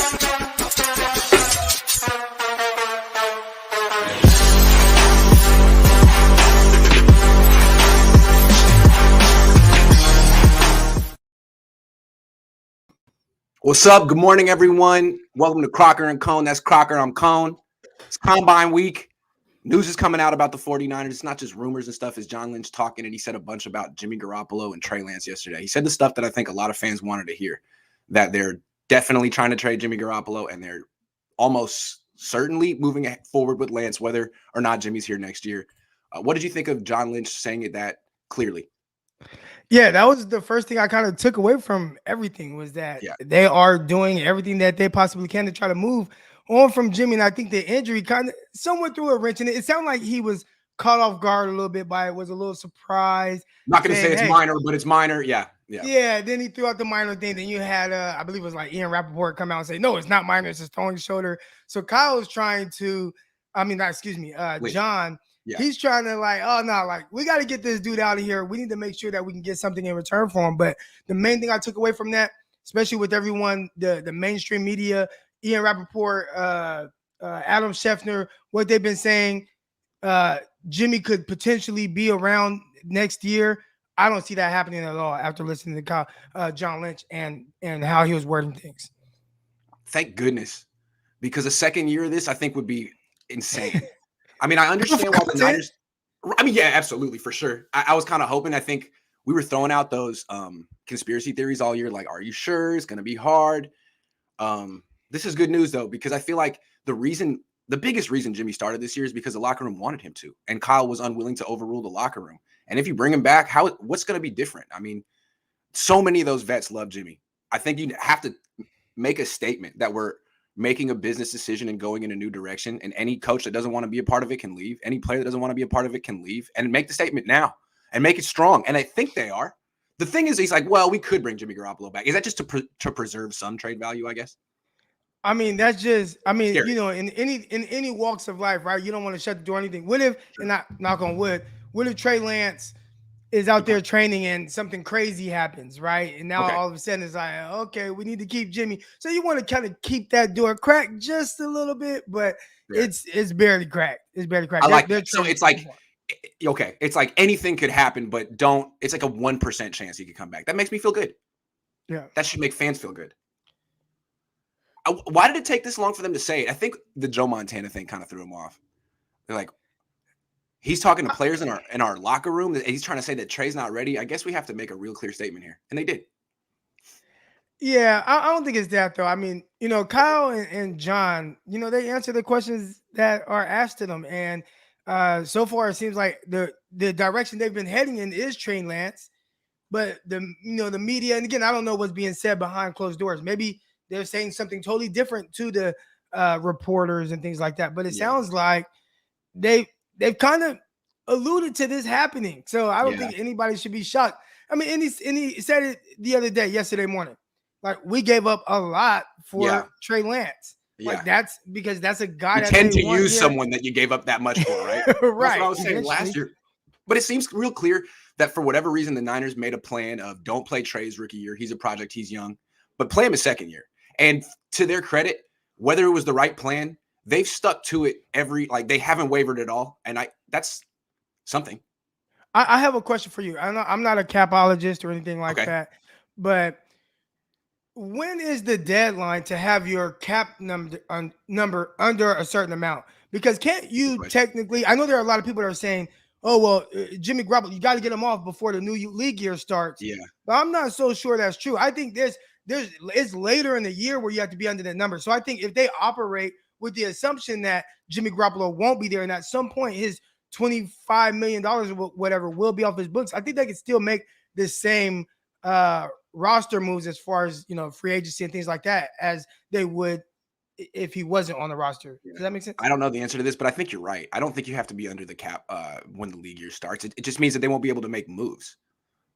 What's up? Good morning, everyone. Welcome to Crocker and Cohn. That's Crocker. I'm Cohn. It's Combine Week. News is coming out about the 49ers. It's not just rumors and stuff. It's John Lynch talking, and he said a bunch about Jimmy Garoppolo and Trey Lance yesterday. He said the stuff that I think a lot of fans wanted to hear, that they're definitely trying to trade Jimmy Garoppolo, and they're almost certainly moving forward with Lance, whether or not Jimmy's here next year. What did you think of John Lynch saying it that clearly? Yeah, that was the first thing I kind of took away from everything was that they are doing everything that they possibly can to try to move on from Jimmy. And I think the injury kind of somewhat threw a wrench in it. It sounded like he was caught off guard a little bit by it, was a little surprised. Not going to say it's minor, but it's minor. Yeah. Then he threw out the minor thing. Then you had, I believe it was like Ian Rappaport come out and say, no, it's not minor. It's just throwing his shoulder. So Kyle is trying to, John. Yeah. He's trying to we got to get this dude out of here. We need to make sure that we can get something in return for him. But the main thing I took away from that, especially with everyone, the mainstream media, Ian Rappaport, Adam Schefter, what they've been saying, Jimmy could potentially be around next year. I don't see that happening at all after listening to John Lynch and how he was wording things. Thank goodness, because a second year of this, I think, would be insane. I mean, I understand why the Niners – I mean, yeah, absolutely, for sure. I was kind of hoping – I think we were throwing out those conspiracy theories all year, like, are you sure it's going to be hard? This is good news, though, because I feel like the biggest reason Jimmy started this year is because the locker room wanted him to, and Kyle was unwilling to overrule the locker room. And if you bring him back, what's going to be different? I mean, so many of those vets love Jimmy. I think you have to make a statement that we're – making a business decision and going in a new direction. And any coach that doesn't want to be a part of it can leave. Any player that doesn't want to be a part of it can leave, and make the statement now and make it strong. And I think they are. The thing is, he's like, well, we could bring Jimmy Garoppolo back. Is that just to preserve some trade value, I guess? I mean, that's just, scary. You know, in any walks of life, right? You don't want to shut the door or anything. What if, and not knock on wood, what if Trey Lance is out there training and something crazy happens, right? And now all of a sudden it's like, okay, we need to keep Jimmy. So you want to kind of keep that door cracked just a little bit, but it's barely cracked. It's barely cracked. I like that. So it's like, okay, it's like anything could happen, but it's like a 1% chance he could come back. That makes me feel good. Yeah. That should make fans feel good. Why did it take this long for them to say it? I think the Joe Montana thing kind of threw him off. They're like, he's talking to players in our locker room. He's trying to say that Trey's not ready. I guess we have to make a real clear statement here. And they did. Yeah, I don't think it's that, though. I mean, you know, Kyle and John, you know, they answer the questions that are asked to them. And so far, it seems like the direction they've been heading in is Trey Lance. But, the media, and again, I don't know what's being said behind closed doors. Maybe they're saying something totally different to the reporters and things like that. But it sounds like they've kind of alluded to this happening. So I don't think anybody should be shocked. I mean, and he said it yesterday morning. Like, we gave up a lot for Trey Lance. Like, that's because that's a guy that tend to use someone that you gave up that much for, right? Right. That's what I was saying last year. But it seems real clear that for whatever reason, the Niners made a plan of don't play Trey's rookie year. He's a project. He's young. But play him his second year. And to their credit, whether it was the right plan, they've stuck to it they haven't wavered at all. And that's something. I have a question for you. I'm not a capologist or anything like that, but when is the deadline to have your cap number under a certain amount? Because can't you technically, I know there are a lot of people that are saying, oh, well, Jimmy Garoppolo, you got to get him off before the new league year starts. Yeah. But I'm not so sure that's true. I think it's later in the year where you have to be under that number. So I think if they operate with the assumption that Jimmy Garoppolo won't be there, and at some point his $25 million or whatever will be off his books, I think they could still make the same roster moves as far as, free agency and things like that as they would if he wasn't on the roster. Does that make sense? I don't know the answer to this, but I think you're right. I don't think you have to be under the cap when the league year starts. It just means that they won't be able to make moves.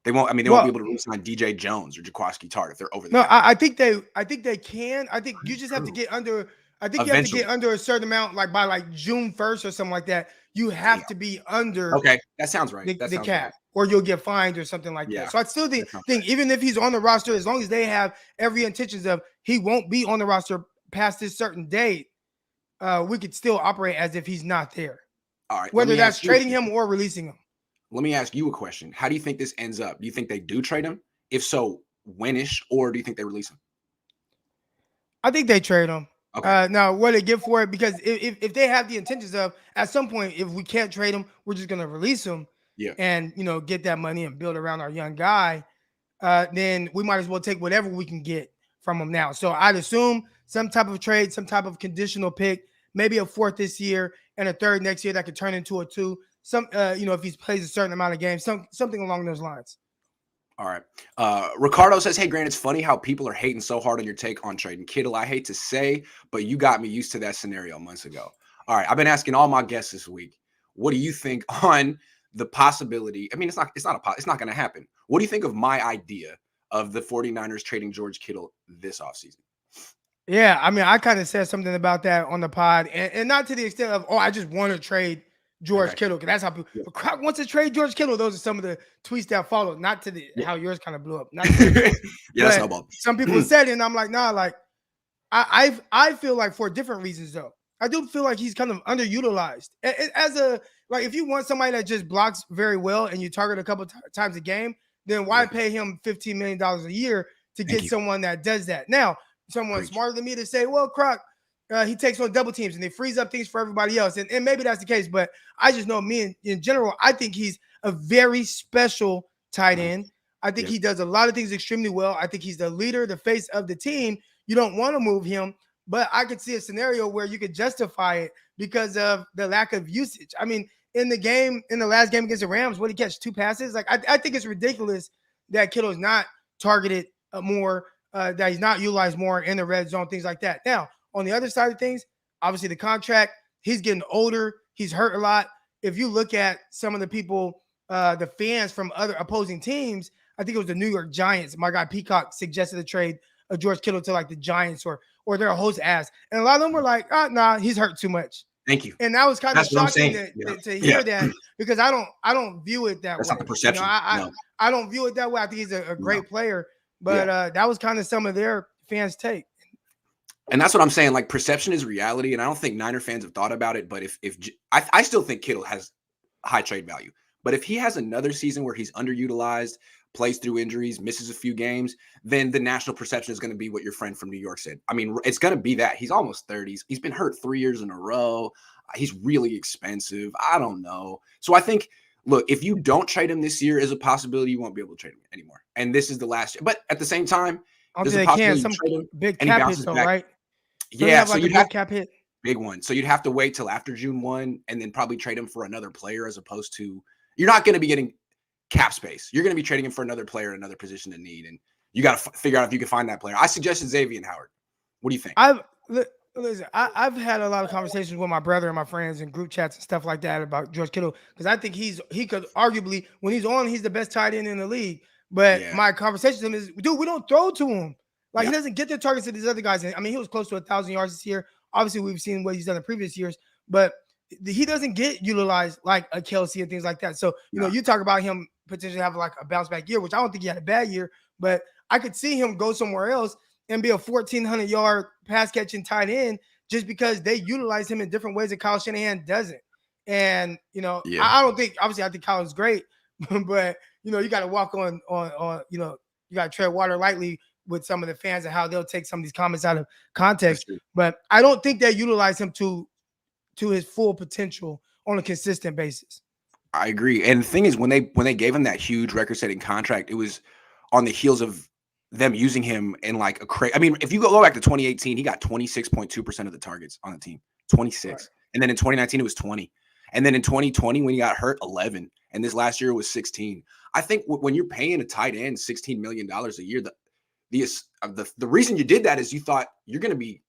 They won't be able to sign DJ Jones or Jaquaski Tart if they're over the cap. I think they can. I think you just have to get under. I think you have to get under a certain amment, like by June 1st or something like that. You have to be under. Okay, that sounds right. The cap, or you'll get fined or something like that. So I still think even if he's on the roster, as long as they have every intentions of he won't be on the roster past this certain date, we could still operate as if he's not there. All right. Whether that's trading him or releasing him. Let me ask you a question. How do you think this ends up? Do you think they do trade him? If so, when-ish, or do you think they release him? I think they trade him. Okay. Now, what they get for it, because if they have the intentions of, at some point, if we can't trade him, we're just going to release him and, get that money and build around our young guy, then we might as well take whatever we can get from him now. So I'd assume some type of trade, some type of conditional pick, maybe a 4th this year and a 3rd next year that could turn into a 2. Some, if he plays a certain amount of games, something along those lines. All right. Ricardo says, hey, Grant, it's funny how people are hating so hard on your take on trading Kittle. I hate to say, but you got me used to that scenario months ago. All right. I've been asking all my guests this week, what do you think on the possibility? I mean, it's not going to happen. What do you think of my idea of the 49ers trading George Kittle this offseason? Yeah, I mean, I kind of said something about that on the pod, and not to the extent of, I just want to trade George Kittle, because that's how people Croc wants to trade George Kittle. Those are some of the tweets that followed, not to the how yours kind of blew up. Not that's no. Some people said it, and I'm like, nah, like I feel like for different reasons though. I do feel like he's kind of underutilized as a, like, if you want somebody that just blocks very well and you target a couple times a game, then why pay him $15 million a year to get someone that does that? Now, someone smarter than me to say, well, Croc, he takes on double teams and they freeze up things for everybody else. And maybe that's the case, but I just know me in general, I think he's a very special tight end. I think he does a lot of things extremely well. I think he's the leader, the face of the team. You don't want to move him, but I could see a scenario where you could justify it because of the lack of usage. I mean, in the last game against the Rams, what, he catch 2 passes? Like, I think it's ridiculous that Kittle is not targeted more, that he's not utilized more in the red zone, things like that. Now, on the other side of things, obviously the contract, he's getting older. He's hurt a lot. If you look at some of the people, the fans from other opposing teams, I think it was the New York Giants. My guy Peacock suggested a trade of George Kittle to like the Giants or their host ass. And a lot of them were like, nah, he's hurt too much. Thank you. And that was kind of shocking to hear that, because I don't view it that way. That's not the perception. I don't view it that way. I think he's a great player, but that was kind of some of their fans' take. And that's what I'm saying. Like, perception is reality. And I don't think Niner fans have thought about it. But if I still think Kittle has high trade value. But if he has another season where he's underutilized, plays through injuries, misses a few games, then the national perception is going to be what your friend from New York said. I mean, it's going to be that. He's almost 30. He's been hurt 3 years in a row. He's really expensive. I don't know. So I think, look, if you don't trade him this year, is a possibility you won't be able to trade him anymore. And this is the last year. But at the same time, there's a possibility some big cap hit though, right? Yeah, so you'd have cap hit. Big one. So you'd have to wait till after June 1 and then probably trade him for another player, as opposed to, you're not going to be getting cap space. You're going to be trading him for another player, another position to need. And you got to figure out if you can find that player. I suggested Xavier Howard. What do you think? I've had a lot of conversations with my brother and my friends and group chats and stuff like that about George Kittle, because I think he could arguably, when he's on, he's the best tight end in the league. But my conversation with him is, dude, we don't throw to him. Like, he doesn't get the targets that these other guys. I mean, he was close to 1,000 yards this year. Obviously, we've seen what he's done in previous years, but he doesn't get utilized like a Kelsey and things like that. So, you talk about him potentially having like a bounce back year, which I don't think he had a bad year, but I could see him go somewhere else and be a 1,400 yard pass catching tight end just because they utilize him in different ways that Kyle Shanahan doesn't. And, I don't think, obviously I think Kyle is great, but you got to walk on, you got to tread water lightly with some of the fans and how they'll take some of these comments out of context. But I don't think they utilize him to his full potential on a consistent basis. I agree. And the thing is, when they gave him that huge record-setting contract, it was on the heels of them using him in like a crazy. I mean, if you go back to 2018, he got 26.2% of the targets on the team, 26. Right. And then in 2019, it was 20. And then in 2020, when he got hurt, 11. And this last year was 16. I think when you're paying a tight end $16 million a year, the reason you did that is you thought he's going to be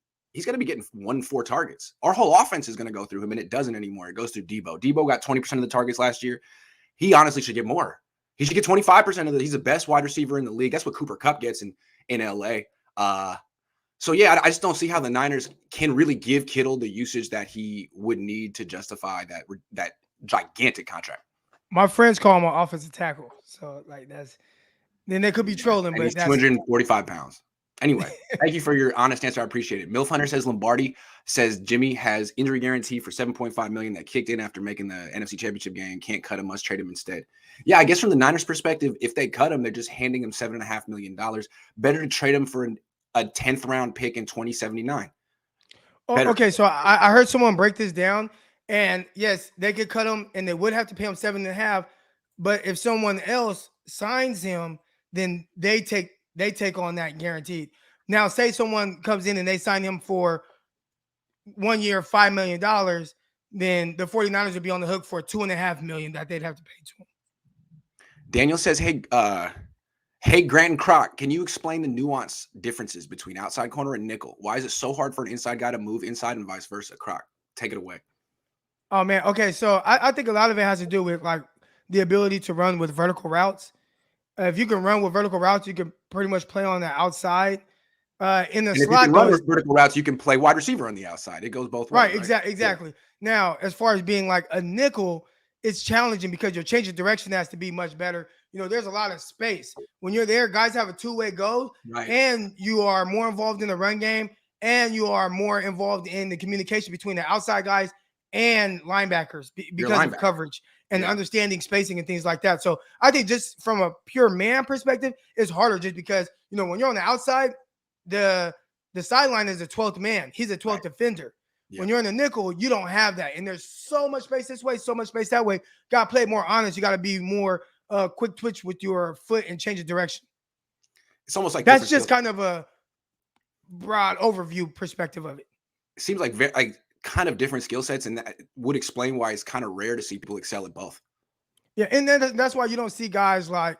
getting 1-4 targets. Our whole offense is going to go through him, and it doesn't anymore. It goes through Debo. Debo got 20% of the targets last year. He honestly should get more. He should get 25% of it. He's the best wide receiver in the league. That's what Cooper Kupp gets in LA. So yeah, I just don't see how the Niners can really give Kittle the usage that he would need to justify that gigantic contract. My friends call him an offensive tackle. So like then they could be trolling, but he's 245 pounds. Anyway, thank you for your honest answer. I appreciate it. Milf Hunter says Lombardi says Jimmy has injury guarantee for $7.5 million that kicked in after making the NFC Championship game. Can't cut him, must trade him instead. Yeah, I guess from the Niners' perspective, if they cut him, they're just handing him $7.5 million. Better to trade him for a 10th round pick in 2079. Better. Okay, so I heard someone break this down, and yes, they could cut him, and they would have to pay him 7.5. But if someone else signs him, then they take on that guaranteed. Now, say someone comes in and they sign him for 1 year, $5 million, then the 49ers would be on the hook for $2.5 million that they'd have to pay to him. Daniel says, hey, Grant and Croc, can you explain the nuance differences between outside corner and nickel? Why is it so hard for an inside guy to move inside and vice versa? Croc, take it away. Oh, man. Okay, so I think a lot of it has to do with like the ability to run with vertical routes. If you can run with vertical routes, you can pretty much play on the outside. In the and slot, if you can run with vertical routes, you can play wide receiver on the outside. It goes both ways. Right, exactly. Yeah. Now, as far as being like a nickel, it's challenging because your change of direction has to be much better. You know, there's a lot of space. When you're there, guys have a two-way go, and you are more involved in the run game, and you are more involved in the communication between the outside guys and linebackers because of coverage and understanding spacing and things like that. So I think just from a pure man perspective, it's harder just because, you know, when you're on the outside, the sideline is a 12th man. He's a 12th defender. Yeah. When you're in the nickel, you don't have that. And there's so much space this way, so much space that way. Got to play more honest. You got to be more quick twitch with your foot and change of direction. It's almost like that's just kind of a broad overview perspective of it. It seems like kind of different skill sets, and that would explain why it's kind of rare to see people excel at both. Yeah, and then that's why you don't see guys like,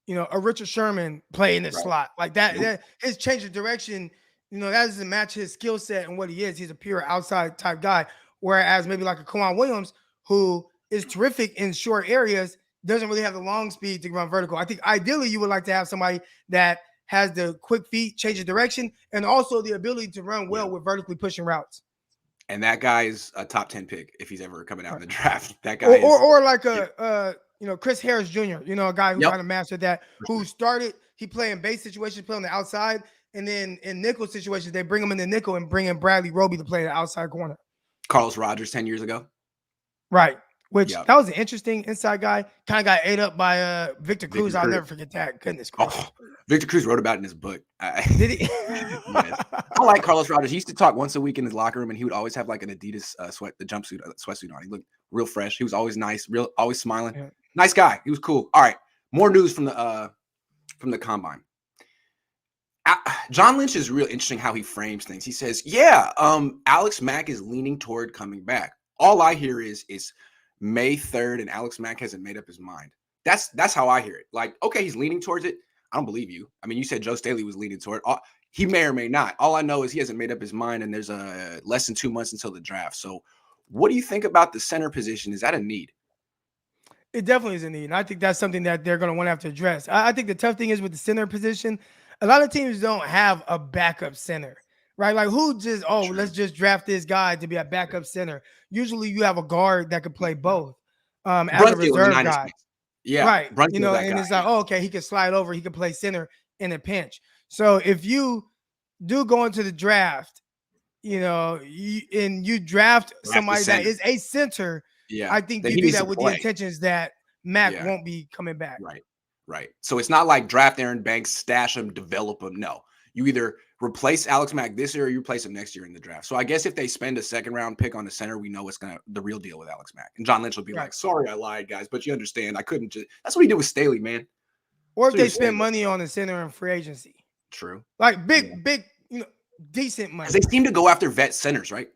you know, a Richard Sherman play in the slot like that. That his change of direction, you know, that doesn't match his skill set and what he is. He's a pure outside type guy. Whereas maybe like a Cohn Williams, who is terrific in short areas, doesn't really have the long speed to run vertical. I think ideally you would like to have somebody that has the quick feet, change of direction, and also the ability to run well with vertically pushing routes. And that guy is a top 10 pick if he's ever coming out in the draft. That guy or like a you know, Chris Harris Jr., you know, a guy who kind of mastered that, who started, he played in base situations, play on the outside, and then in nickel situations, they bring him in the nickel and bring in Bradley Roby to play the outside corner. Carlos Rogers 10 years ago. Right. Which that was an interesting inside guy. Kind of got ate up by Victor Cruz. I'll never forget that. Goodness gracious. Victor Cruz wrote about it in his book. Did he? Yes. I like Carlos Rogers. He used to talk once a week in his locker room, and he would always have like an Adidas sweatsuit on. He looked real fresh. He was always nice, always smiling. Yeah. Nice guy. He was cool. All right. More news from the combine. John Lynch is real interesting how he frames things. He says, Alex Mack is leaning toward coming back. All I hear is May 3rd and Alex Mack hasn't made up his mind. That's how I hear it. Like, okay, he's leaning towards it. I don't believe you. I mean, you said Joe Staley was leaning toward it. He may or may not. All I know is he hasn't made up his mind, and there's less than 2 months until the draft. So what do you think about the center position? Is that a need? It definitely is a need. And I think that's something that they're going to want to have to address. I think the tough thing is with the center position, a lot of teams don't have a backup center, right? Like who just, let's just draft this guy to be a backup center. Usually you have a guard that could play both as a reserve guy. Yeah. Right. You know, and it's like, okay, he can slide over. He can play center in a pinch. So if you do go into the draft, you know, you draft somebody that is a center, I think you do that with the intentions that Mac won't be coming back. Right. So it's not like draft Aaron Banks, stash him, develop him. No, you either replace Alex Mack this year or you replace him next year in the draft. So I guess if they spend a second round pick on the center, we know it's the real deal with Alex Mack. And John Lynch will be like, sorry, I lied, guys, but you understand. I couldn't just. That's what he did with Staley, man. Or if they spend money on the center in free agency. True. Like big, you know, decent money. They seem to go after vet centers, right?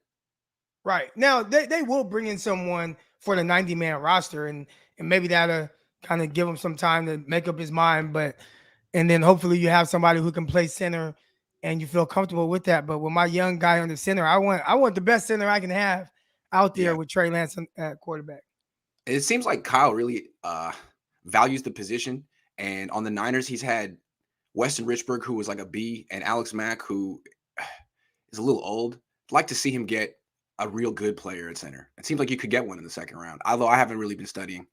Right. Now they will bring in someone for the 90-man roster, and maybe that'll kind of give him some time to make up his mind. And then hopefully you have somebody who can play center and you feel comfortable with that. But with my young guy on the center, I want the best center I can have out there with Trey Lance at quarterback. It seems like Kyle really values the position. And on the Niners, he's had Weston Richburg, who was like a B, and Alex Mack, who is a little old. I'd like to see him get a real good player at center. It seems like you could get one in the second round, although I haven't really been studying.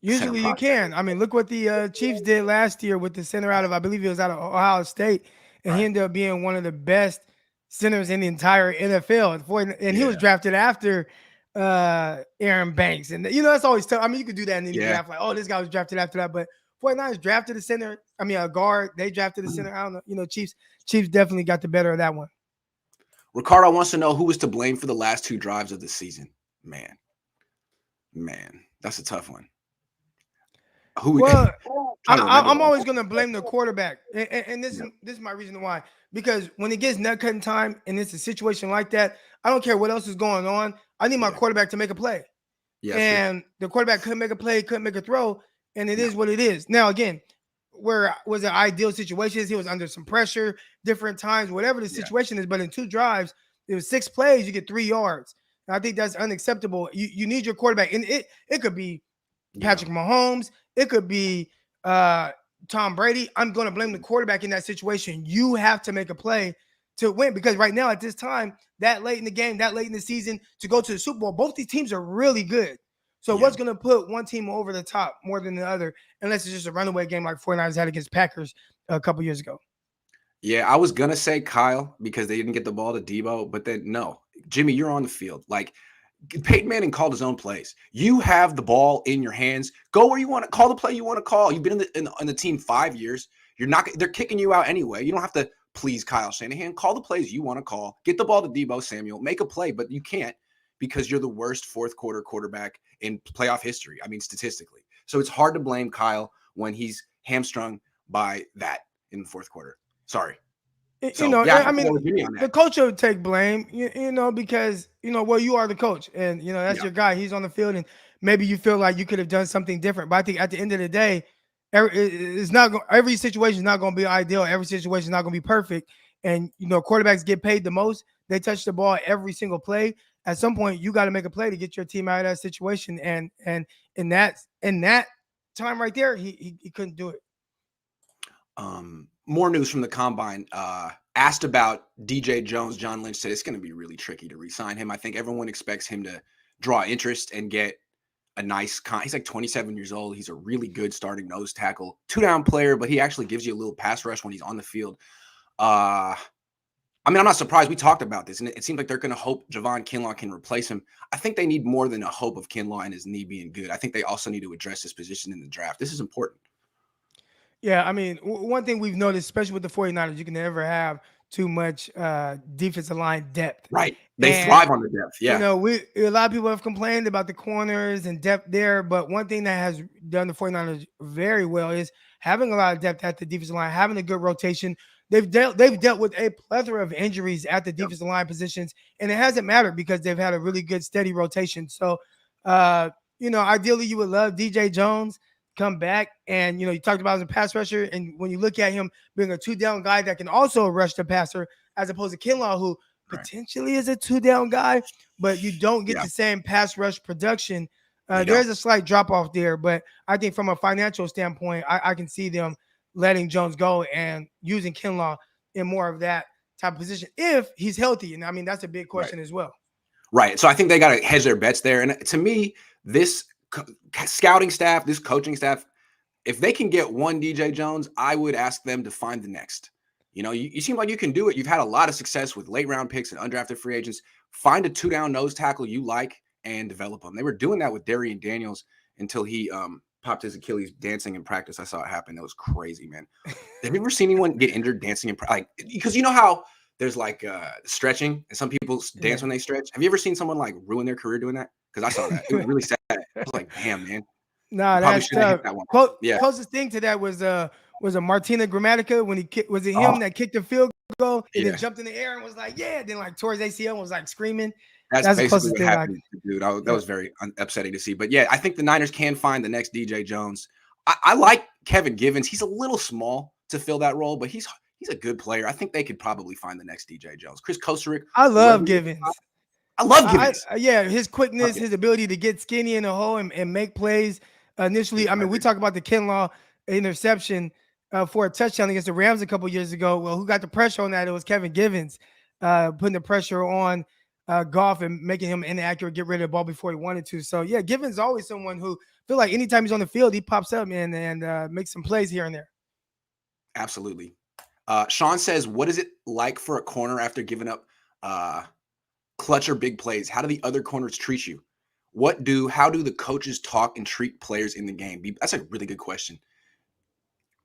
Usually you can. I mean, look what the Chiefs did last year with the center out of, I believe it was out of Ohio State. and he ended up being one of the best centers in the entire NFL. And he was Yeah. drafted after Aaron Banks. And that's always tough. I mean, you could do that in any Yeah. draft, like, oh, this guy was drafted after that. But 49ers drafted a center. I mean, a guard. They drafted a center. I don't know. Chiefs definitely got the better of that one. Ricardo wants to know who was to blame for the last 2 drives of the season. Man, that's a tough one. Well, I'm always going to blame the quarterback, and this is my reason why. Because when it gets nut cutting time and it's a situation like that, I don't care what else is going on. I need my quarterback to make a play. Yeah, and the quarterback couldn't make a play, couldn't make a throw, and it is what it is. Now, again, where was an ideal situations? He was under some pressure, different times, whatever the situation is. But in 2 drives, it was 6 plays, you get 3 yards. And I think that's unacceptable. You need your quarterback, and it could be Patrick Mahomes, it could be Tom Brady. I'm going to blame the quarterback in that situation. You have to make a play to win, because right now at this time, that late in the game, that late in the season, to go to the Super Bowl, both these teams are really good. So what's going to put one team over the top more than the other, unless it's just a runaway game like 49ers had against Packers a couple years ago? Yeah, I was going to say Kyle because they didn't get the ball to Debo, but then no. Jimmy, you're on the field. Like, Peyton Manning called his own plays. You have the ball in your hands. Go where you want to. Call the play you want to call. You've been in the team 5 years. They're kicking you out anyway. You don't have to please Kyle Shanahan. Call the plays you want to call. Get the ball to Debo Samuel. Make a play, but you can't because you're the worst fourth quarter quarterback in playoff history. I mean, statistically. So it's hard to blame Kyle when he's hamstrung by that in the fourth quarter. Sorry. So, I mean, the coach would take blame, because, well, you are the coach and, that's your guy. He's on the field and maybe you feel like you could have done something different. But I think at the end of the day, every situation is not going to be ideal. Every situation is not going to be perfect. And, quarterbacks get paid the most. They touch the ball every single play. At some point, you got to make a play to get your team out of that situation. And in that time right there, he couldn't do it. More news from the combine. Asked about DJ Jones, John Lynch said it's going to be really tricky to re-sign him. I think everyone expects him to draw interest and get a nice he's like 27 years old. He's a really good starting nose tackle, 2-down player, but he actually gives you a little pass rush when he's on the field. I mean, I'm not surprised. We talked about this, and it seems like they're going to hope Javon Kinlaw can replace him. I think they need more than a hope of Kinlaw and his knee being good. I think they also need to address his position in the draft. This is important. Yeah, I mean, one thing we've noticed, especially with the 49ers, you can never have too much defensive line depth. Right. They thrive on the depth. Yeah. A lot of people have complained about the corners and depth there, but one thing that has done the 49ers very well is having a lot of depth at the defensive line, having a good rotation. They've dealt with a plethora of injuries at the defensive line positions, and it hasn't mattered because they've had a really good, steady rotation. So, ideally you would love DJ Jones come back, and you talked about him as a pass rusher, and when you look at him being a 2-down guy that can also rush the passer, as opposed to Kinlaw, who potentially is a 2-down guy, but you don't get the same pass rush production. There's a slight drop off there, but I think from a financial standpoint, I can see them letting Jones go and using Kinlaw in more of that type of position if he's healthy. And I mean, that's a big question as well. Right. So I think they got to hedge their bets there. And to me, this scouting staff, this coaching staff, if they can get one DJ Jones, I would ask them to find the next. You seem like you can do it. You've had a lot of success with late round picks and undrafted free agents. Find a 2-down nose tackle you like and develop them. They were doing that with Darian Daniels until he popped his Achilles dancing in practice. I saw it happen. That was crazy, man. Have you ever seen anyone get injured dancing in practice? Because you know how there's like stretching and some people dance when they stretch. Have you ever seen someone like ruin their career doing that? Because I saw that. It was really sad. I was like, damn, man. Nah, that's tough. That one. Closest thing to that was a Martina Gramatica when he was it him that kicked the field goal and then jumped in the air and was like, then like towards ACL and was like screaming. That's basically what happened, dude. That was very upsetting to see. But yeah, I think the Niners can find the next DJ Jones. I like Kevin Givens. He's a little small to fill that role, but he's a good player. I think they could probably find the next DJ Jones. Chris Kosarick. I love Givens. I love Givens. His quickness, his ability to get skinny in the hole and make plays. Initially, I mean, we talk about the Kinlaw interception for a touchdown against the Rams a couple years ago. Well, who got the pressure on that? It was Kevin Givens putting the pressure on Goff and making him inaccurate, get rid of the ball before he wanted to. So, yeah, Givens is always someone who feel like anytime he's on the field, he pops up and makes some plays here and there. Absolutely. Sean says, what is it like for a corner after giving up clutch or big plays? How do the other corners treat you? How do the coaches talk and treat players in the game? That's a really good question.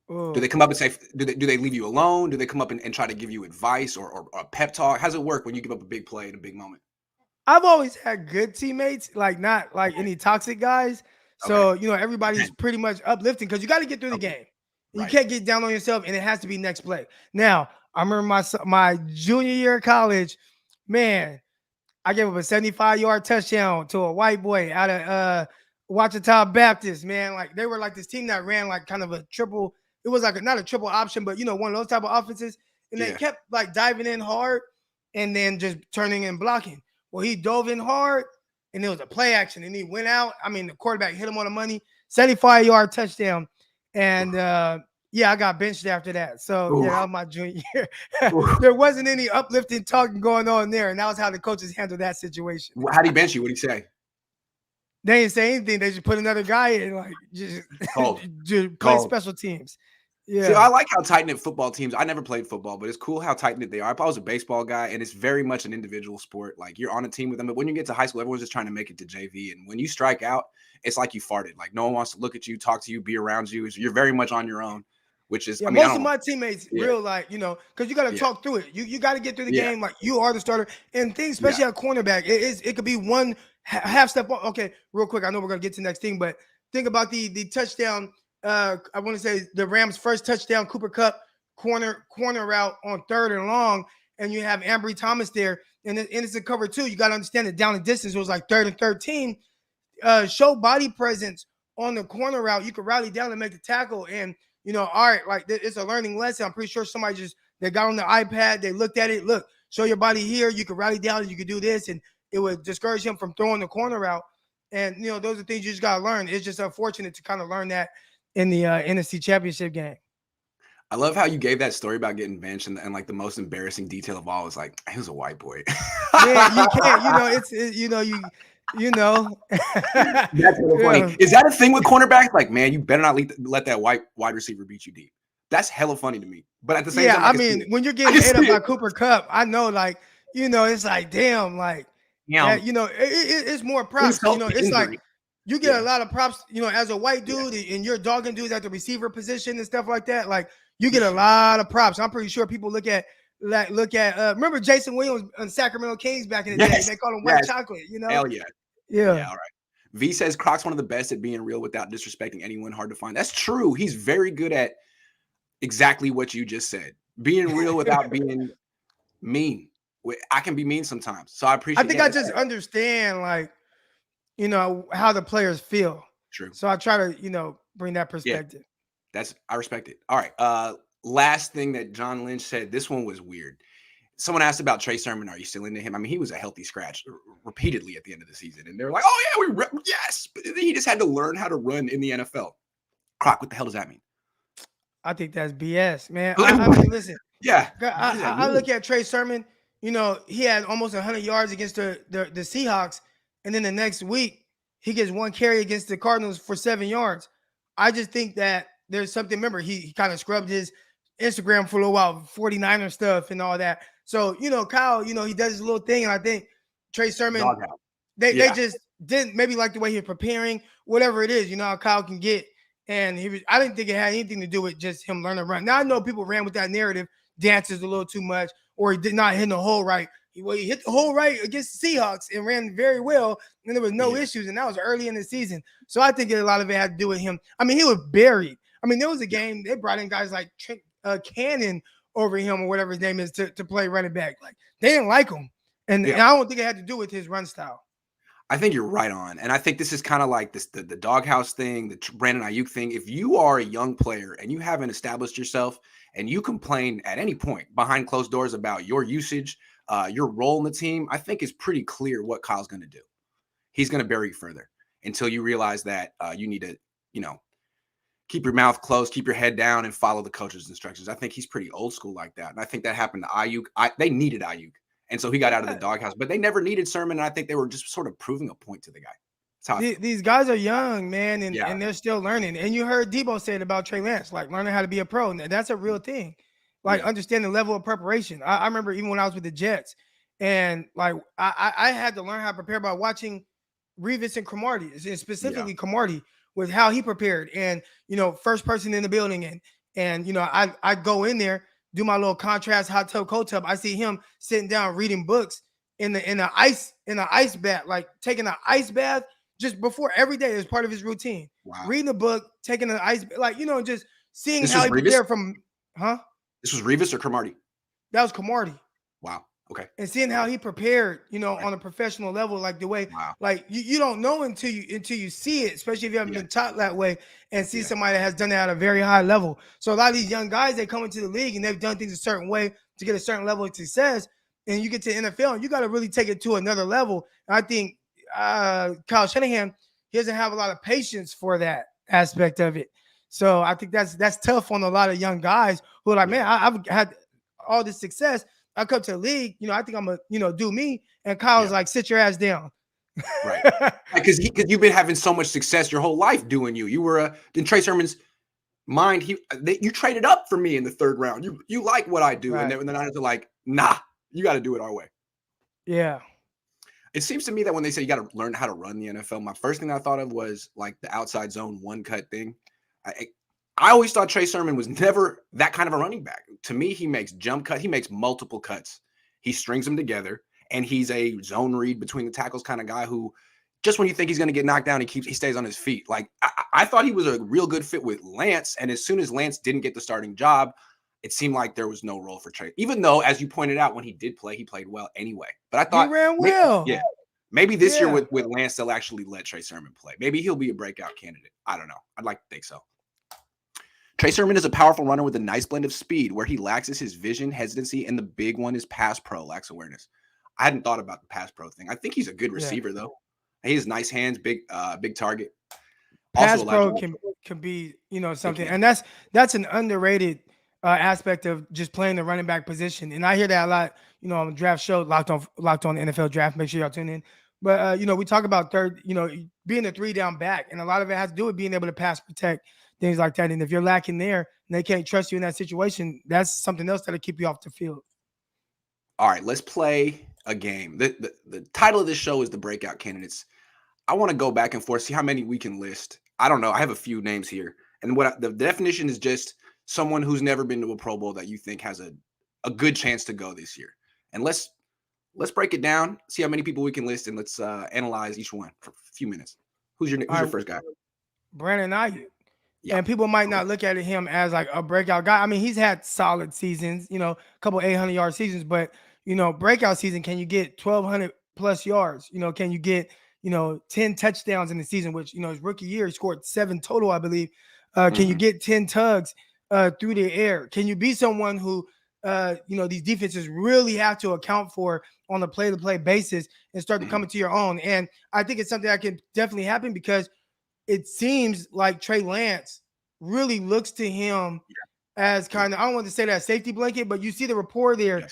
Do they come up and say, do they leave you alone? Do they come up and try to give you advice or a pep talk? How's it work when you give up a big play in a big moment? I've always had good teammates, like not like any toxic guys. So, everybody's pretty much uplifting because you got to get through the game. You can't get down on yourself, and it has to be next play. Now, I remember my junior year of college, man, I gave up a 75-yard touchdown to a white boy out of Ouachita Baptist, man. Like they were like this team that ran like kind of a triple. It was like not a triple option, but one of those type of offenses. And they kept like diving in hard and then just turning and blocking. Well, he dove in hard and it was a play action and he went out. I mean, the quarterback hit him on the money, 75-yard touchdown. And I got benched after that. So that was my junior year. There wasn't any uplifting talking going on there. And that was how the coaches handled that situation. How did he bench you? What did he say? They didn't say anything. They just put another guy in, like just play special teams. Yeah. See, I like how tight-knit football teams. I never played football, but it's cool how tight-knit they are. I was a baseball guy, and it's very much an individual sport. Like you're on a team with them, but when you get to high school, everyone's just trying to make it to JV. And when you strike out, it's like you farted. Like no one wants to look at you, talk to you, be around you. You're very much on your own. Which is, most of my teammates real like, because you got to talk through it. You got to get through the game. Like you are the starter and things, especially at cornerback, it could be one half step. Okay, real quick. I know we're going to get to the next thing, but think about the touchdown. I want to say the Rams' first touchdown, Cooper Kupp corner route on 3rd and long. And you have Ambry Thomas there and it's a cover 2. You got to understand that down the distance, it was like 3rd and 13. Show body presence on the corner route. You could rally down and make the tackle and, all right, like it's a learning lesson. I'm pretty sure somebody they got on the iPad, they looked at it. Look, show your body here. You can rally down and you can do this. And it would discourage him from throwing the corner out. And, those are things you just got to learn. It's just unfortunate to kind of learn that in the NFC Championship game. I love how you gave that story about getting benched and like the most embarrassing detail of all is like, he was a white boy. Yeah, you can't, That's really funny. Is that a thing with cornerbacks? Like, man, you better not let that wide receiver beat you deep. That's hella funny to me. But at the same time, I mean, when you're getting ate up by Cooper Kupp, I know, like, it's like, damn, like, it's more props. It's like you get a lot of props, as a white dude and you're dogging dudes at the receiver position and stuff like that. Like, you get a lot of props. I'm pretty sure people look at remember Jason Williams on Sacramento Kings back in the day? They called him white chocolate, Hell yeah. Yeah. All right. V says Croc's one of the best at being real without disrespecting anyone. Hard to find. That's true. He's very good at exactly what you just said. Being real without being mean. I can be mean sometimes. So I appreciate it. I think I just understand, like, how the players feel. True. So I try to, bring that perspective. Yeah, I respect it. All right. Last thing that John Lynch said, this one was weird. Someone asked about Trey Sermon. Are you still into him? I mean, he was a healthy scratch repeatedly at the end of the season. And they're like, oh, yeah, yes. But he just had to learn how to run in the NFL. Croc, what the hell does that mean? I think that's BS, man. I mean, listen. Yeah. I look at Trey Sermon. He had almost 100 yards against the Seahawks. And then the next week, he gets one carry against the Cardinals for 7 yards. I just think that there's something. Remember, he kind of scrubbed his Instagram for a little while, 49er stuff and all that. So, Kyle, he does his little thing. And I think Trey Sermon, they just didn't maybe like the way he was preparing, whatever it is, how Kyle can get. And I didn't think it had anything to do with just him learning to run. Now, I know people ran with that narrative, dances a little too much, or he did not hit the hole right. He hit the hole right against the Seahawks and ran very well, and there was no issues, and that was early in the season. So I think a lot of it had to do with him. I mean, he was buried. I mean, there was a game, they brought in guys like Cannon over him or whatever his name is to play running back. Like, they didn't like him. And I don't think it had to do with his run style. I think you're right on. And I think this is kind of like the doghouse thing, the Brandon Ayuk thing. If you are a young player and you haven't established yourself and you complain at any point behind closed doors about your usage, your role in the team, I think is pretty clear what Kyle's going to do. He's going to bury you further until you realize that you need to, keep your mouth closed, keep your head down, and follow the coach's instructions. I think he's pretty old school like that. And I think that happened to Ayuk. They needed Ayuk. And so he got out of the doghouse. But they never needed Sermon, and I think they were just sort of proving a point to the guy. That's how these guys are young, man, and they're still learning. And you heard Debo say it about Trey Lance, like learning how to be a pro. And that's a real thing. like understand the level of preparation. I remember even when I was with the Jets, and like I had to learn how to prepare by watching Revis and Cromartie, and Yeah. specifically Cromartie, with how he prepared, and first person in the building, and I go in there, do my little contrast hot tub cold tub. I see him sitting down reading books in the ice bath, like taking an ice bath just before every day as part of his routine. Wow. Reading a book, taking an ice, like just seeing This how was he Revis? prepared from, huh? This was Revis or Cromartie? That was Cromartie. Wow. Okay. And seeing how he prepared, on a professional level, like the way, Wow. like you don't know until you see it, especially if you haven't been taught that way, and see somebody that has done it at a very high level. So a lot of these young guys, they come into the league and they've done things a certain way to get a certain level of success, and you get to the NFL and you got to really take it to another level. And I think Kyle Shanahan, he doesn't have a lot of patience for that aspect of it. So I think that's tough on a lot of young guys who are like, man, I've had all this success. I come to the league, I think I'm gonna, do me. And Kyle's like, sit your ass down. Right. Because you've been having so much success your whole life doing you. You were in Trey Sermon's mind. You traded up for me in the 3rd round. You like what I do, Right. and the Niners are like, nah, you got to do it our way. Yeah. It seems to me that when they say you got to learn how to run the NFL, my first thing I thought of was like the outside zone one cut thing. I always thought Trey Sermon was never that kind of a running back. To me, he makes jump cut. He makes multiple cuts. He strings them together, and he's a zone read between the tackles kind of guy who, just when you think he's going to get knocked down, he stays on his feet. Like I thought he was a real good fit with Lance, and as soon as Lance didn't get the starting job, it seemed like there was no role for Trey. Even though, as you pointed out, when he did play, he played well anyway. But I thought he ran well. Maybe this year with Lance, they'll actually let Trey Sermon play. Maybe he'll be a breakout candidate. I don't know. I'd like to think so. Trey Sermon is a powerful runner with a nice blend of speed. Where he lacks is his vision, hesitancy, and the big one is pass pro, lacks awareness. I hadn't thought about the pass pro thing. I think he's a good receiver, though. He has nice hands, big target. Pass pro can be, something. And that's an underrated aspect of just playing the running back position. And I hear that a lot, on the draft show, locked on NFL draft. Make sure y'all tune in. But, we talk about being a 3-down back. And a lot of it has to do with being able to pass protect, things like that. And if you're lacking there and they can't trust you in that situation, that's something else that'll keep you off the field. All right, let's play a game. The title of this show is the Breakout Candidates. I want to go back and forth, see how many we can list. I don't know. I have a few names here. And the definition is just someone who's never been to a Pro Bowl that you think has a good chance to go this year. And let's break it down, see how many people we can list, and let's analyze each one for a few minutes. Who's your first guy? Brandon Ayuk. Yeah. And people might not look at him as like a breakout guy. I mean, he's had solid seasons, a couple 800-yard seasons, but breakout season, can you get 1,200 plus yards? Can you get 10 touchdowns in the season, which his rookie year he scored 7 total, I believe. Can you get 10 tugs through the air? Can you be someone who these defenses really have to account for on a play-to-play basis and start to come into your own? And I think it's something that can definitely happen because it seems like Trey Lance really looks to him as kind of, I don't want to say that safety blanket, but you see the rapport there,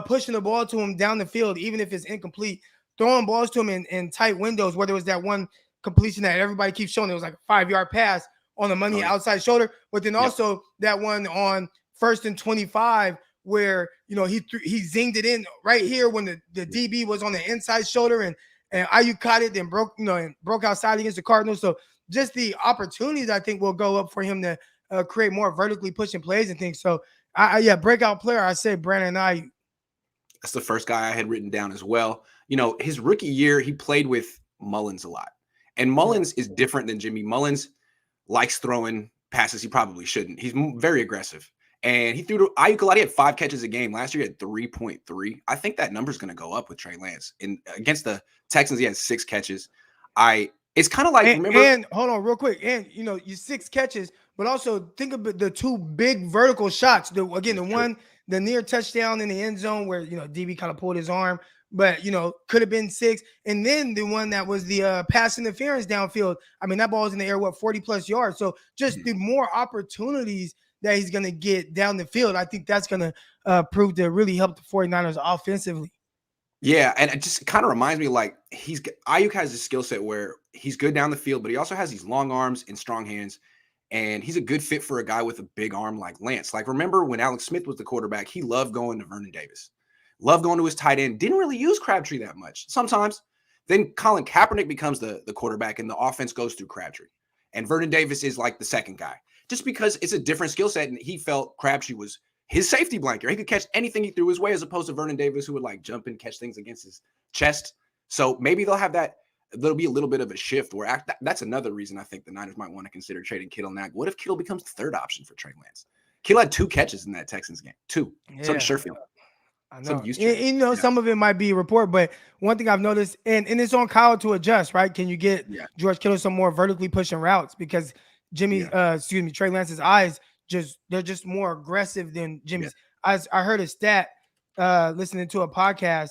pushing the ball to him down the field, even if it's incomplete, throwing balls to him in tight windows, whether it was that one completion that everybody keeps showing, it was like a 5-yard pass on the money outside shoulder, but then also that one on 1st and 25 where, he zinged it in right here when the DB was on the inside shoulder and Ayuk caught it, then broke outside against the Cardinals. So just the opportunities I think will go up for him to create more vertically pushing plays and things. So breakout player, I say Brandon Ayuk. That's the first guy I had written down as well. His rookie year, he played with Mullins a lot. And Mullins is different than Jimmy. Mullins likes throwing passes he probably shouldn't. He's very aggressive. And he threw to Ayuk a lot. He had 5 catches a game. Last year he had 3.3. I think that number's going to go up with Trey Lance. Against the Texans, he had 6 catches. It's kind of like, remember? And hold on real quick. And, you 6 catches, but also think of the 2 big vertical shots. The one, the near touchdown in the end zone where, DB kind of pulled his arm, but, could have been 6. And then the one that was the pass interference downfield. I mean, that ball was in the air, 40-plus yards. So just the more opportunities that he's going to get down the field, I think that's going to prove to really help the 49ers offensively. Yeah, and it just kind of reminds me like Ayuk has a skill set where he's good down the field, but he also has these long arms and strong hands. And he's a good fit for a guy with a big arm like Lance. Like, remember when Alex Smith was the quarterback, he loved going to Vernon Davis, loved going to his tight end, didn't really use Crabtree that much sometimes. Then Colin Kaepernick becomes the quarterback and the offense goes through Crabtree. And Vernon Davis is like the second guy, just because it's a different skill set. And he felt Crabtree was his safety blanket. He could catch anything he threw his way, as opposed to Vernon Davis, who would like jump and catch things against his chest. So maybe they'll have that. There'll be a little bit of a shift where that's another reason I think the Niners might want to consider trading Kittle now. What if Kittle becomes the third option for Trey Lance? Kittle had 2 catches in that Texans game. 2. Yeah. So did Sherfield. I know. Some of it might be report, but one thing I've noticed, and it's on Kyle to adjust, right? Can you get George Kittle some more vertically pushing routes? Because Trey Lance's eyes they're just more aggressive than Jimmy's. I heard a stat listening to a podcast.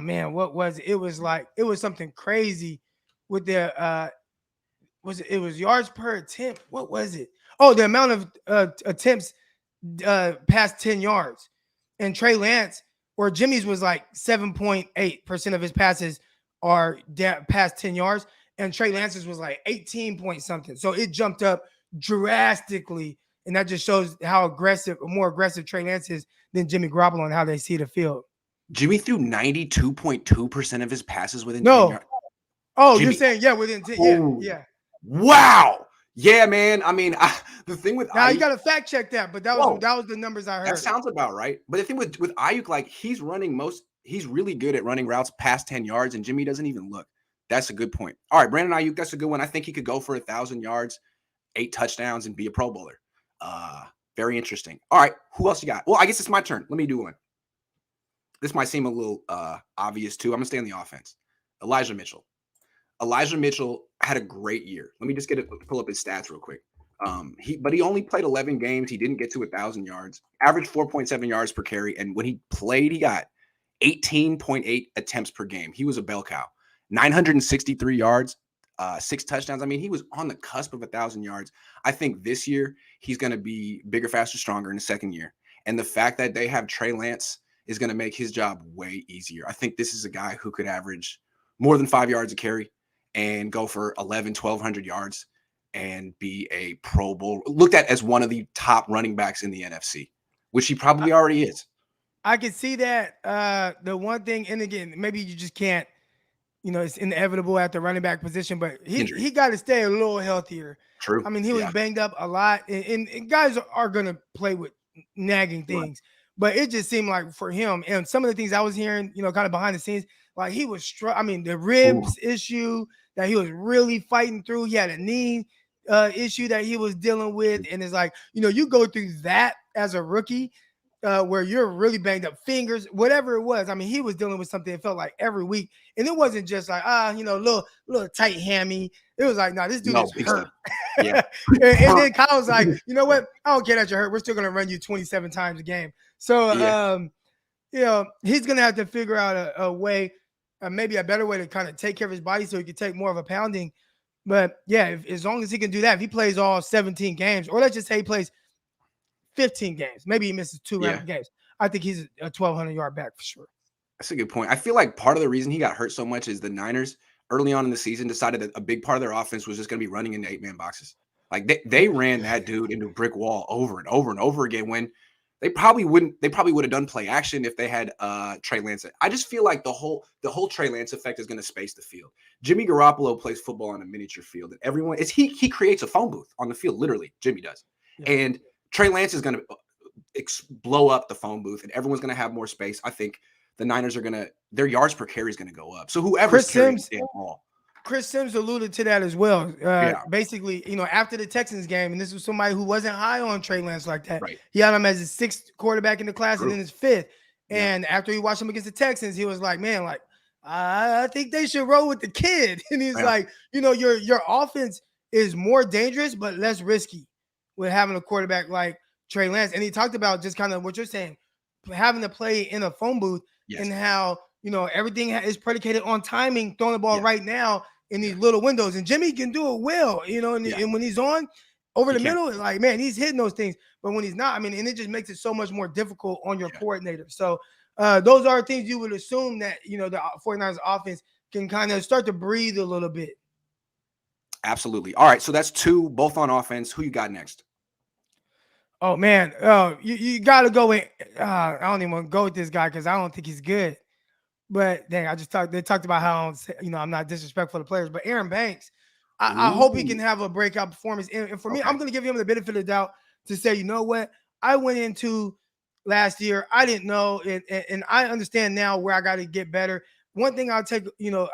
Man, what was it? It was something crazy with the it was yards per attempt. What was it? Oh, the amount of attempts past 10 yards. And Trey Lance or Jimmy's was like 7.8% of his passes are past 10 yards. And Trey Lance's was like 18 point something. So it jumped up drastically. And that just shows how more aggressive Trey Lance is than Jimmy Garoppolo and how they see the field. Jimmy threw 92.2% of his passes within 10 yards. Oh, Jimmy. You're saying, within 10. Yeah. Wow. Yeah, man. I mean, the thing with Ayuk, you got to fact check that, but that was the numbers I heard. That sounds about right. But the thing with Ayuk, like he's really good at running routes past 10 yards, and Jimmy doesn't even look. That's a good point. All right, Brandon Ayuk, that's a good one. I think he could go for 1,000 yards, 8 touchdowns, and be a Pro Bowler. Very interesting. All right, who else you got? Well, I guess it's my turn. Let me do one. This might seem a little obvious too. I'm gonna stay on the offense. Elijah Mitchell. Elijah Mitchell had a great year. Let me just pull up his stats real quick. He only played 11 games. He didn't get to 1,000 yards. Averaged 4.7 yards per carry, and when he played, he got 18.8 attempts per game. He was a bell cow. 963 yards, 6 touchdowns. I mean, he was on the cusp of 1,000 yards. I think this year he's going to be bigger, faster, stronger in the second year. And the fact that they have Trey Lance is going to make his job way easier. I think this is a guy who could average more than 5 yards a carry and go for 1,200 yards and be a Pro Bowl, looked at as one of the top running backs in the NFC, which he probably already is. I can see that. The one thing, and again, maybe you just can't, it's inevitable at the running back position, but he got to stay a little healthier. True. I mean, he was banged up a lot, and guys are going to play with nagging things. But it just seemed like for him, and some of the things I was hearing, kind of behind the scenes, like he was the ribs issue that he was really fighting through. He had a knee issue that he was dealing with. And it's like, you go through that as a rookie where you're really banged up, fingers, whatever it was. I mean, he was dealing with something it felt like every week. And it wasn't just like, little tight hammy. It was like, this dude is hurt. Yeah. and then Kyle was like, you know what? I don't care that you're hurt. We're still going to run you 27 times a game. So, he's going to have to figure out a way, maybe a better way to kind of take care of his body so he can take more of a pounding. But, as long as he can do that, if he plays all 17 games, or let's just say he plays 15 games, maybe he misses 2 random games, I think he's a 1,200-yard back for sure. That's a good point. I feel like part of the reason he got hurt so much is the Niners early on in the season decided that a big part of their offense was just going to be running into 8-man boxes. Like they ran that dude into a brick wall over and over and over again when they probably would have done play action if they had Trey Lance. I just feel like the whole Trey Lance effect is going to space the field. Jimmy Garoppolo plays football on a miniature field, and everyone he creates a phone booth on the field. Literally, Jimmy does. Yeah. And Trey Lance is going to blow up the phone booth, and everyone's going to have more space. I think the Niners are their yards per carry is going to go up. So whoever's carrying the ball. Chris Sims alluded to that as well. Basically, after the Texans game, and this was somebody who wasn't high on Trey Lance like that. Right. He had him as his 6th quarterback in the class and then his 5th. And after he watched him against the Texans, he was like, man, I think they should roll with the kid. And he's like, your offense is more dangerous, but less risky with having a quarterback like Trey Lance. And he talked about just kind of what you're saying, having to play in a phone booth and how, everything is predicated on timing, throwing the ball right now in these little windows. And Jimmy can do it well, and when he's on over the middle, like, man, he's hitting those things. But when he's not, and it just makes it so much more difficult on your coordinator. So those are things you would assume that, the 49ers offense can kind of start to breathe a little bit. Absolutely. All right, so that's two, both on offense. Who you got next? Oh man, you got to go with. I don't even want to go with this guy because I don't think he's good. But dang, I just talked. They talked about how I'm not disrespectful to players, but Aaron Banks, I hope he can Ooh, have a breakout performance. And for me, I'm okay. going to give him the benefit of the doubt to say, you know what, I went into last year, I didn't know, and I understand now where I got to get better. One thing I'll take,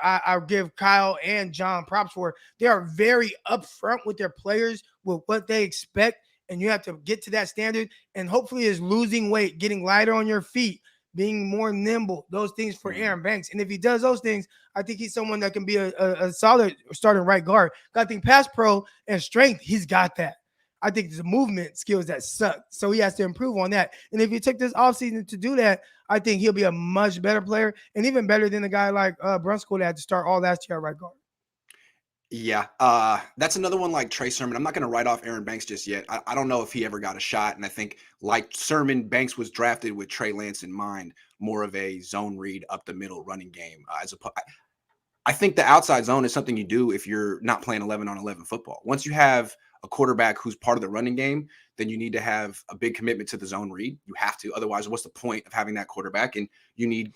I'll give Kyle and John props for. They are very upfront with their players with what they expect, and you have to get to that standard. And hopefully, is losing weight, getting lighter on your feet, being more nimble, those things for Mhm. Aaron Banks. And if he does those things, I think he's someone that can be a solid starting right guard. I think pass pro and strength, he's got that. I think the movement skills that suck. So he has to improve on that. And if he took this offseason to do that, I think he'll be a much better player and even better than a guy like Brunskill that had to start all last year at right guard. Yeah, that's another one like Trey Sermon. I'm not going to write off Aaron Banks just yet. I don't know if he ever got a shot, and I think like Sermon, Banks was drafted with Trey Lance in mind, more of a zone read up the middle running game. I think the outside zone is something you do if you're not playing 11 on 11 football. Once you have a quarterback who's part of the running game, then you need to have a big commitment to the zone read. You have to. Otherwise, what's the point of having that quarterback? And you need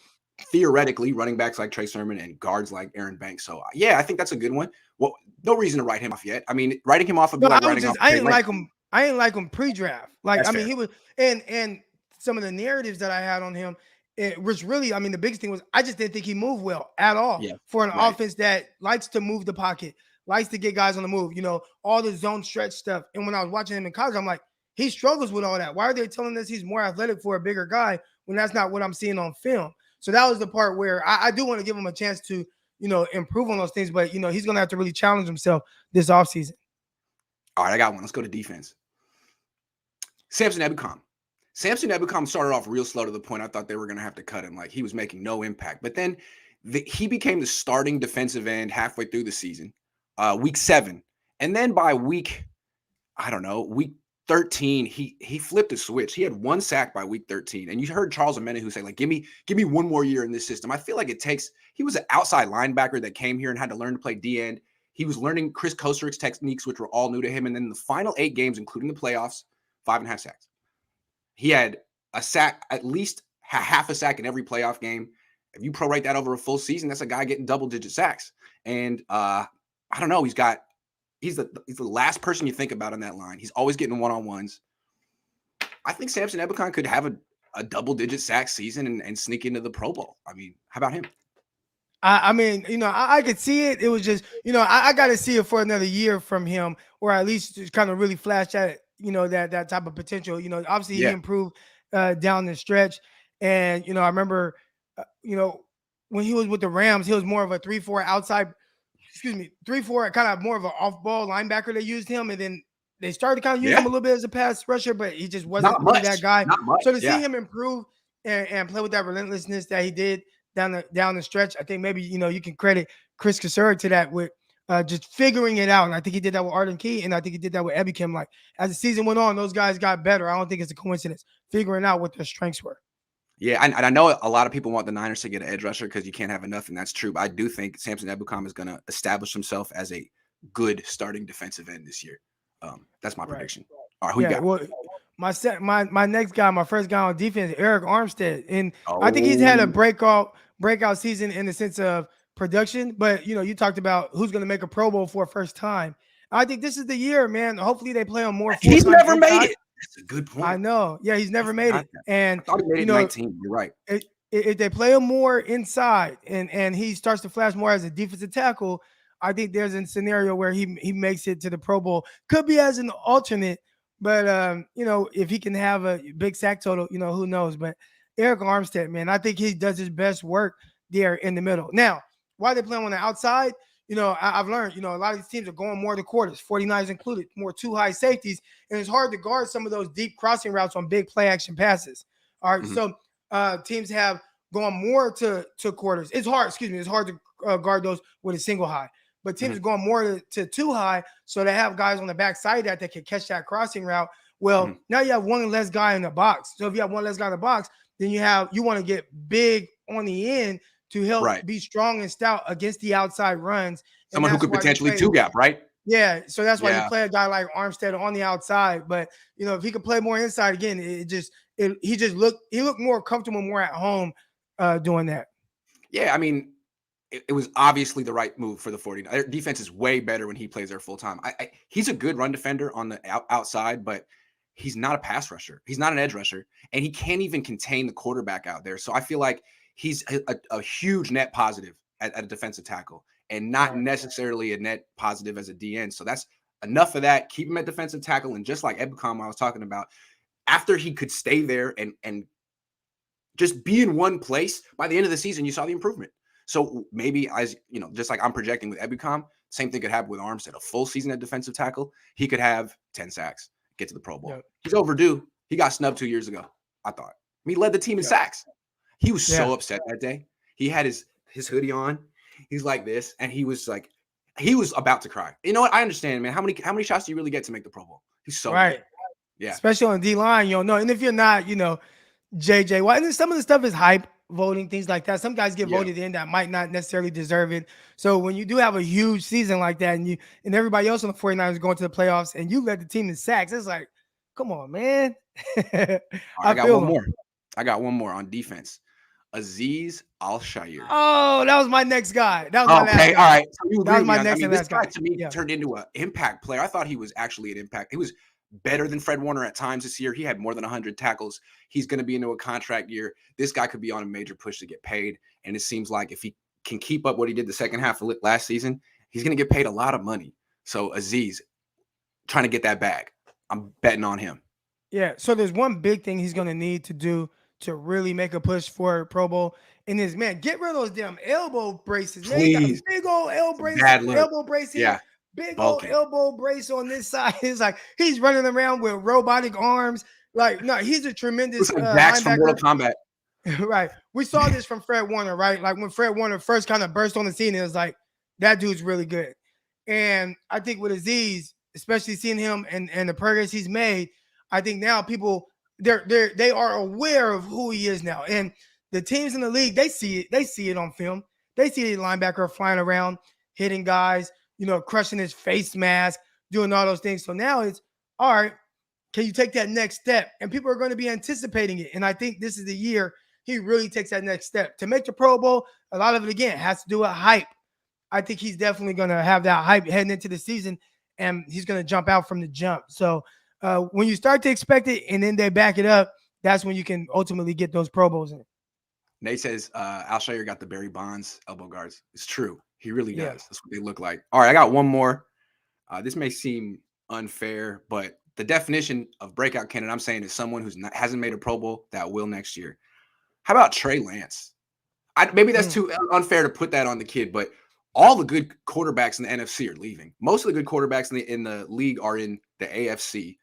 theoretically running backs like Trey Sermon and guards like Aaron Banks. So, yeah, I think that's a good one. Well, no reason to write him off yet. I mean, writing him off would be No, like writing off I Trey didn't Lance. like him. I didn't like him pre-draft. Like, That's I mean, fair. he was and some of the narratives that I had on him, it was really, I mean, the biggest thing was I just didn't think he moved well at all Yeah, for an right. offense that likes to move the pocket, likes to get guys on the move, all the zone stretch stuff. And when I was watching him in college, I'm like, he struggles with all that. Why are they telling us he's more athletic for a bigger guy when that's not what I'm seeing on film? So that was the part where I do want to give him a chance to, improve on those things. But, he's going to have to really challenge himself this offseason. All right, I got one. Let's go to defense. Samson Ebukam. Samson Ebukam started off real slow to the point I thought they were going to have to cut him. Like he was making no impact. But then he became the starting defensive end halfway through the season, week 7. And then by week, I don't know, week 13, he flipped a switch. He had 1 sack by week 13. And you heard Charles Omenihu say, like, give me 1 more year in this system. I feel like he was an outside linebacker that came here and had to learn to play D-end. He was learning Chris Kosteric's techniques, which were all new to him. And then the final 8 games, including the playoffs, 5.5 sacks. He had a sack, at least half a sack in every playoff game. If you prorate that over a full season, that's a guy getting double-digit sacks. And I don't know, he's the last person you think about on that line. He's always getting one-on-ones. I think Samson Ebukam could have a double-digit sack season and sneak into the Pro Bowl. I mean, how about him? I mean, I could see it. It was just, I got to see it for another year from him, or at least just kind of really flash at, that type of potential. Obviously he Yeah. improved down the stretch. And, I remember, when he was with the Rams, he was more of a 3-4 outside, 3-4, kind of more of an off-ball linebacker. They used him, and then they started to kind of use him a little bit as a pass rusher, but he just wasn't Not really much. that guy. Not much. So to see Yeah. him improve and play with that relentlessness that he did down the stretch, I think maybe you can credit Chris Kosuric to that with just figuring it out. And I think he did that with Arden Key, and I think he did that with Ebukam. Like as the season went on, those guys got better. I don't think it's a coincidence. Figuring out what their strengths were. Yeah, and I know a lot of people want the Niners to get an edge rusher because you can't have enough, and that's true. But I do think Samson Ebukam is going to establish himself as a good starting defensive end this year. That's my prediction. All right, who you got? Well, my next guy, my first guy on defense, Eric Armstead, and I think he's had a Oh, breakout season in the sense of production. But you talked about who's going to make a Pro Bowl for a first time. I think this is the year, man. Hopefully they play him more full he's time never made inside. it. That's a good I point. know. Yeah, he's I never made forgot it. that. And I thought he made it in 19. You're right. if they play him more inside and he starts to flash more as a defensive tackle, I think there's a scenario where he makes it to the Pro Bowl. Could be as an alternate, but if he can have a big sack total, who knows? But Eric Armstead, man, I think he does his best work there in the middle. Now, why they play him on the outside? I've learned, a lot of these teams are going more to quarters, 49ers included, more two high safeties, and it's hard to guard some of those deep crossing routes on big play action passes. All right, so teams have gone more to quarters. It's hard to guard those with a single high, but teams are going more to two high, so they have guys on the backside that can catch that crossing route. Well, now you have one less guy in the box. So if you have one less guy in the box, then you want to get big on the end to help be strong and stout against the outside runs. Someone who could potentially two gap, right? Yeah, so that's why you Yeah. play a guy like Armstead on the outside. But if he could play more inside again, he looked more comfortable, more at home doing that. Yeah, I mean, it was obviously the right move for the 49ers. Their defense is way better when he plays there full time. He's a good run defender on the outside, but he's not a pass rusher. He's not an edge rusher, and he can't even contain the quarterback out there. So I feel like he's a huge net positive at a defensive tackle, and not necessarily a net positive as a DN. So that's enough of that. Keep him at defensive tackle, and just like Ebukam I was talking about, after he could stay there and just be in one place, by the end of the season, you saw the improvement. So maybe, as just like I'm projecting with Ebukam, same thing could happen with Armstead. A full season at defensive tackle, he could have 10 sacks, get to the Pro Bowl. Yep. He's overdue. He got snubbed 2 years ago, I thought. He led the team in sacks. He was so upset that day. He had his hoodie on. He's like this, and he was about to cry. You know what? I understand, man. How many shots do you really get to make the Pro Bowl? He's so good. Yeah. Especially on D line, you don't know. And if you're not, JJ Watt, and then some of the stuff is hype voting, things like that. Some guys get voted in that might not necessarily deserve it. So when you do have a huge season like that, and everybody else on the 49ers going to the playoffs, and you led the team in sacks, it's like, come on, man. I got one more. I got one more on defense. Azeez Al-Shaair. Oh, that was my next guy. That was my last guy. All right. So you agree that was with me my next this guy to me turned into an impact player. I thought he was actually an impact. He was better than Fred Warner at times this year. He had more than 100 tackles. He's going to be into a contract year. This guy could be on a major push to get paid. And it seems like if he can keep up what he did the second half of last season, he's going to get paid a lot of money. So Azeez, trying to get that bag. I'm betting on him. Yeah. So there's one big thing he's going to need to do to really make a push for Pro Bowl. And is, man, get rid of those damn elbow braces. Man, he got a big old elbow brace here. Yeah. Big old elbow brace on this side. It's like he's running around with robotic arms. Like, no, he's a tremendous linebacker from Mortal Kombat. Right. We saw this from Fred Warner, right? Like when Fred Warner first kind of burst on the scene, it was like, that dude's really good. And I think with Azeez, especially seeing him and the progress he's made, I think now people they are aware of who he is now. And the teams in the league, they see it. They see it on film. They see the linebacker flying around, hitting guys, crushing his face mask, doing all those things. So now it's, all right, can you take that next step? And people are going to be anticipating it. And I think this is the year he really takes that next step. To make the Pro Bowl, a lot of it, again, has to do with hype. I think he's definitely going to have that hype heading into the season, and he's going to jump out from the jump. So when you start to expect it and then they back it up, that's when you can ultimately get those Pro Bowls in. Nate says Al-Shaair got the Barry Bonds elbow guards. It's true. He really does. That's what they look like. All right, I got one more. This may seem unfair, but the definition of breakout candidate I'm saying is someone who hasn't made a Pro Bowl that will next year. How about Trey Lance? Maybe that's too unfair to put that on the kid, but all the good quarterbacks in the NFC are leaving. Most of the good quarterbacks in the league are in the AFC.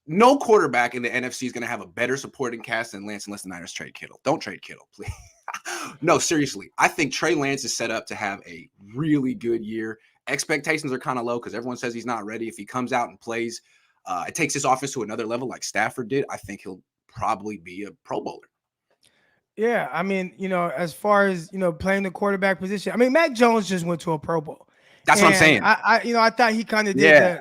No quarterback in the NFC is going to have a better supporting cast than Lance unless the Niners trade Kittle. Don't trade Kittle, please. No, seriously. I think Trey Lance is set up to have a really good year. Expectations are kind of low because everyone says he's not ready. If he comes out and plays, it takes his offense to another level like Stafford did. I think he'll probably be a Pro Bowler. Yeah, I mean, as far as, playing the quarterback position, I mean, Mac Jones just went to a Pro Bowl. That's what I'm saying. I thought he kind of did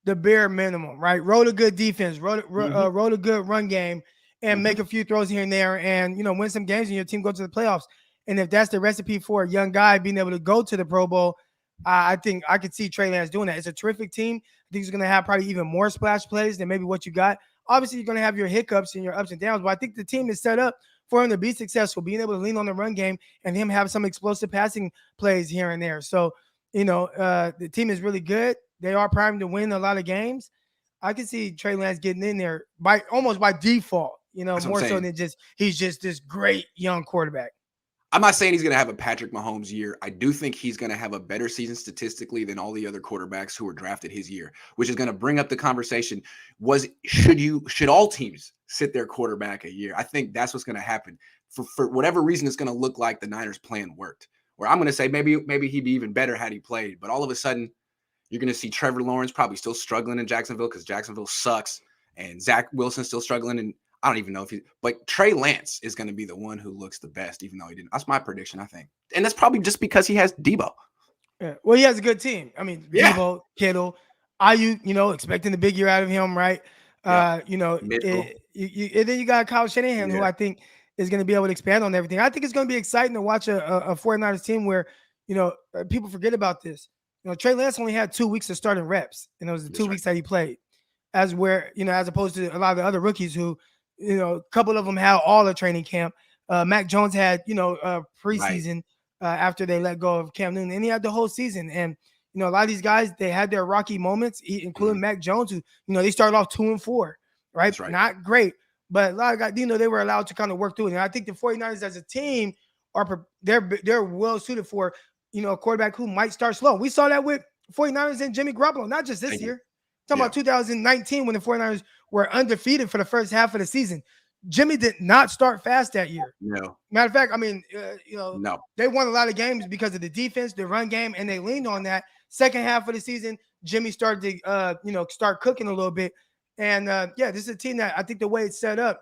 the bare minimum, right? Wrote a good defense, wrote a good run game, and make a few throws here and there, and win some games, and your team go to the playoffs. And if that's the recipe for a young guy being able to go to the Pro Bowl, I think I could see Trey Lance doing that. It's a terrific team. I think he's going to have probably even more splash plays than maybe what you got. Obviously, you're going to have your hiccups and your ups and downs, but I think the team is set up for him to be successful, being able to lean on the run game and him have some explosive passing plays here and there. So, the team is really good. They are primed to win a lot of games. I can see Trey Lance getting in there almost by default, more so than he's just this great young quarterback. I'm not saying he's going to have a Patrick Mahomes year. I do think he's going to have a better season statistically than all the other quarterbacks who were drafted his year, which is going to bring up the conversation. Should all teams sit their quarterback a year? I think that's what's going to happen. For whatever reason, it's going to look like the Niners plan worked. Where I'm going to say maybe he'd be even better had he played. But all of a sudden, you're going to see Trevor Lawrence probably still struggling in Jacksonville because Jacksonville sucks, and Zach Wilson still struggling. And I don't even know but Trey Lance is going to be the one who looks the best, even though he didn't. That's my prediction, I think. And that's probably just because he has Debo. Yeah. Well, he has a good team. I mean, Yeah. Debo, Kittle, Ayuk, expecting the big year out of him, right? Yep. And Mitchell. then you got Kyle Shanahan, who Yeah. I think is going to be able to expand on everything. I think it's going to be exciting to watch a 49ers team where, people forget about this. Trey Lance only had 2 weeks of starting reps, and it was the That's 2 right. weeks that he played, as opposed to a lot of the other rookies who, a couple of them had all the training camp. Mac Jones had, Right. preseason after they let go of Cam Newton, and he had the whole season. And a lot of these guys, they had their rocky moments, including Mac Jones, who they started off 2-4, right? That's right. Not great, but a lot of guys, they were allowed to kind of work through it. And I think the 49ers as a team they're well suited for a quarterback who might start slow. We saw that with 49ers and Jimmy Garoppolo, not just this Thank you. year. Talking about 2019 when the 49ers were undefeated for the first half of the season. Jimmy did not start fast that year. No. Matter of fact, I mean, No. they won a lot of games because of the defense, the run game, and they leaned on that. Second half of the season, Jimmy started to, start cooking a little bit. And this is a team that I think the way it's set up,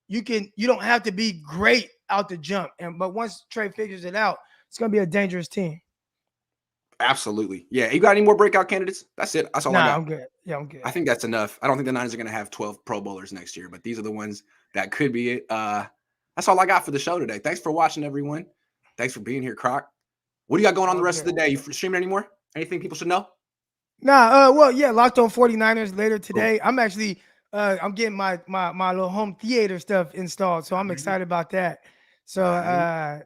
you don't have to be great out the jump. But once Trey figures it out, it's going to be a dangerous team. Absolutely. Yeah. You got any more breakout candidates? That's it. That's all I got. I'm good. Yeah, I'm good. I think that's enough. I don't think the Niners are going to have 12 Pro Bowlers next year, but these are the ones that could be it. That's all I got for the show today. Thanks for watching, everyone. Thanks for being here, Croc. What do you got going on the rest of the day? You streaming anymore? Anything people should know? Locked On 49ers later today. Cool. I'm actually I'm getting my little home theater stuff installed, so I'm excited about that. So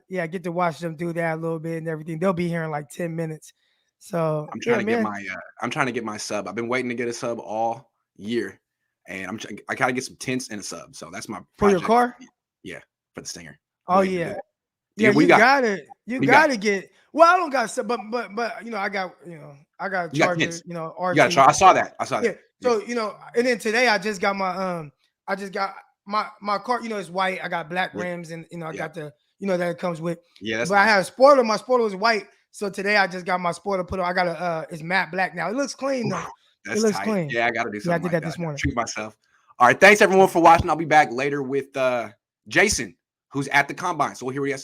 get to watch them do that a little bit and everything. They'll be here in like 10 minutes. So I'm trying to get my sub. I've been waiting to get a sub all year, and I gotta get some tints and a sub. So that's my project. For your car? Yeah, for the Stinger. Oh yeah. Yeah, you gotta get. Well, I don't got sub, but I got a charger. RC. You got a charger. I saw that. Yeah. So and then today I just got my my car. It's white. I got black rims, and I got the that it comes with. Yeah. But I had a spoiler. My spoiler was white. So today I just got my spoiler put on. I got it's matte black now. It looks clean though. It looks tight. clean. Yeah, I got to do something. I did that this morning. Treat myself. All right. Thanks everyone for watching. I'll be back later with Jason, who's at the combine. So we'll hear what he has to say.